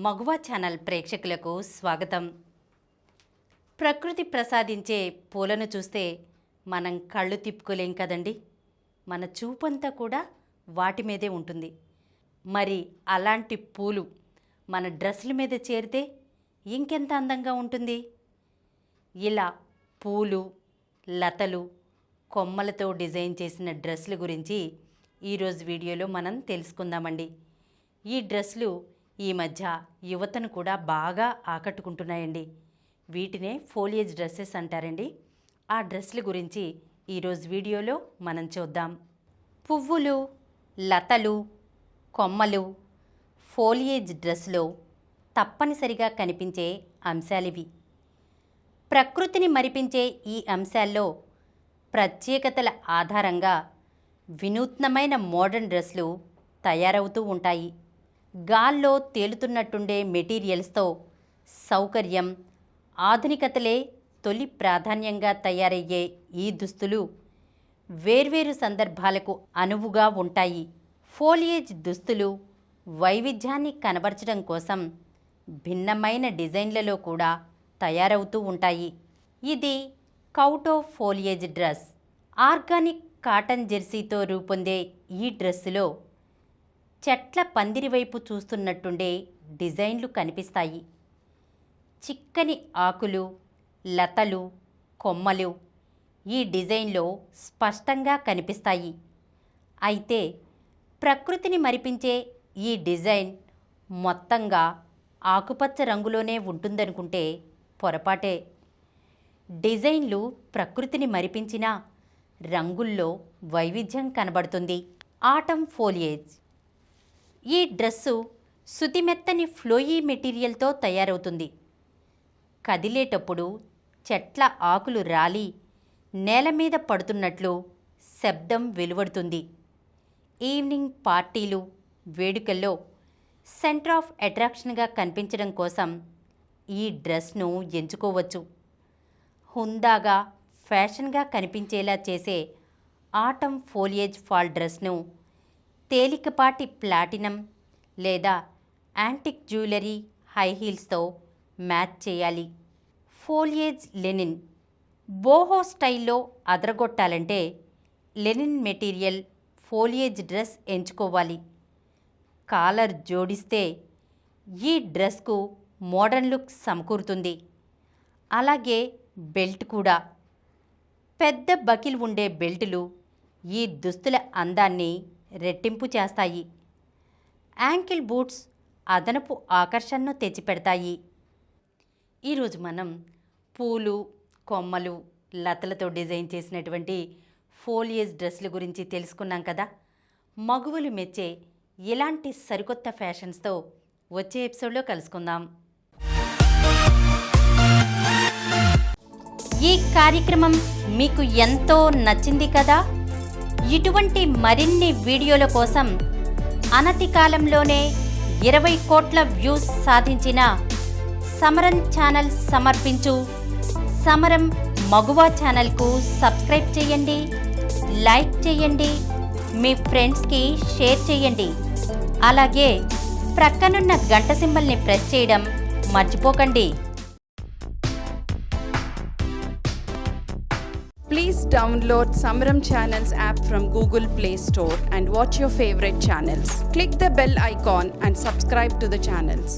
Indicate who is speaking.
Speaker 1: మగువ channel ప్రేక్షకులకు స్వాగతం. ప్రకృతి ప్రసాదించే పూలను చూస్తే మనం కళ్ళు తిప్పుకోలేం కదండి. మన చూపంతా కూడా వాటి మీదే ఉంటుంది. మరి అలాంటి పూలు మన డ్రెస్సుల మీద చేరితే ఇంకెంత అందంగా ఉంటుంది. ఇలా పూలు, లతలు, కొమ్మలతో డిజైన్ చేసిన డ్రెస్సుల గురించి ఈరోజు వీడియోలో మనం తెలుసుకుందామండి. ఈ డ్రెస్సులు ఈ మధ్య యువతను కూడా బాగా ఆకట్టుకుంటున్నాయండి. వీటినే ఫోలియేజ్ డ్రెస్సెస్ అంటారండి. ఆ డ్రెస్సుల గురించి ఈరోజు వీడియోలో మనం చూద్దాం. పువ్వులు, లతలు, కొమ్మలు ఫోలియేజ్ డ్రెస్లో తప్పనిసరిగా కనిపించే అంశాలివి. ప్రకృతిని మరిపించే ఈ అంశాల్లో ప్రత్యేకతల ఆధారంగా వినూత్నమైన మోడర్న్ డ్రెస్లు తయారవుతూ ఉంటాయి. గాల్లో తేలుతున్నట్టుండే మెటీరియల్స్తో సౌకర్యం, ఆధునికతలే తొలి ప్రాధాన్యంగా తయారయ్యే ఈ దుస్తులు వేర్వేరు సందర్భాలకు అనువుగా ఉంటాయి. ఫోలియేజ్ దుస్తులు వైవిధ్యాన్ని కనబరచడం కోసం భిన్నమైన డిజైన్లలో కూడా తయారవుతూ ఉంటాయి. ఇది Couto foliage dress. Organic cotton జెర్సీతో రూపొందే ఈ డ్రెస్సులో చెట్ల పందిరి వైపు చూస్తున్నట్టుండే డిజైన్లు కనిపిస్తాయి. చిక్కని ఆకులు, లతలు, కొమ్మలు ఈ డిజైన్లో స్పష్టంగా కనిపిస్తాయి. అయితే ప్రకృతిని మరిపించే ఈ డిజైన్ మొత్తంగా ఆకుపచ్చ రంగులోనే ఉంటుందనుకుంటే పొరపాటే. డిజైన్లు ప్రకృతిని మరిపించినా రంగుల్లో వైవిధ్యం కనబడుతుంది. Atom foliage. ఈ డ్రెస్సు సుతిమెత్తని ఫ్లోయీ మెటీరియల్తో తయారవుతుంది. కదిలేటప్పుడు చెట్ల ఆకులు రాలి నేల మీద పడుతున్నట్లు శబ్దం వెలువడుతుంది. ఈవినింగ్ పార్టీలు, వేడుకల్లో సెంటర్ ఆఫ్ అట్రాక్షన్గా కనిపించడం కోసం ఈ డ్రెస్ను ఎంచుకోవచ్చు. హుందాగా, ఫ్యాషన్గా కనిపించేలా చేసే ఆటమ్ ఫోలియేజ్ ఫాల్ డ్రెస్ను తేలికపాటి ప్లాటినం లేదా యాంటిక్ జ్యువెలరీ, హై హీల్స్తో మ్యాచ్ చేయాలి. Foliage linen. బోహో స్టైల్లో అదరగొట్టాలంటే లెనిన్ మెటీరియల్ ఫోలియేజ్ డ్రెస్ ఎంచుకోవాలి. కాలర్ జోడిస్తే ఈ డ్రెస్కు మోడర్న్ లుక్ సమకూరుతుంది. అలాగే బెల్ట్ కూడా. పెద్ద బకిల్ ఉండే బెల్టులు ఈ దుస్తుల అందాన్ని రెట్టింపు చేస్తాయి. యాంకిల్ బూట్స్ అదనపు ఆకర్షణను తెచ్చిపెడతాయి. ఈరోజు మనం పూలు, కొమ్మలు, లతలతో డిజైన్ చేసినటువంటి ఫోలియేజ్ డ్రెస్ల గురించి తెలుసుకున్నాం కదా. మగువలు మెచ్చే ఇలాంటి సరికొత్త ఫ్యాషన్స్తో వచ్చే ఎపిసోడ్లో కలుసుకుందాం. ఈ కార్యక్రమం మీకు ఎంతో నచ్చింది కదా. ఇటువంటి మరిన్ని వీడియోల కోసం అనతి కాలంలోనే 20 కోట్ల వ్యూస్ సాధించిన సమరం ఛానల్ సమర్పించు సమరం మగువ ఛానల్కు సబ్స్క్రైబ్ చేయండి, లైక్ చేయండి, మీ ఫ్రెండ్స్కి షేర్ చేయండి. అలాగే ప్రక్కనున్న గంట సింబల్ని ప్రెస్ చేయడం మర్చిపోకండి.
Speaker 2: Please download Samaram Channels app from Google Play Store and watch your favorite channels. Click the bell icon and subscribe to the channels.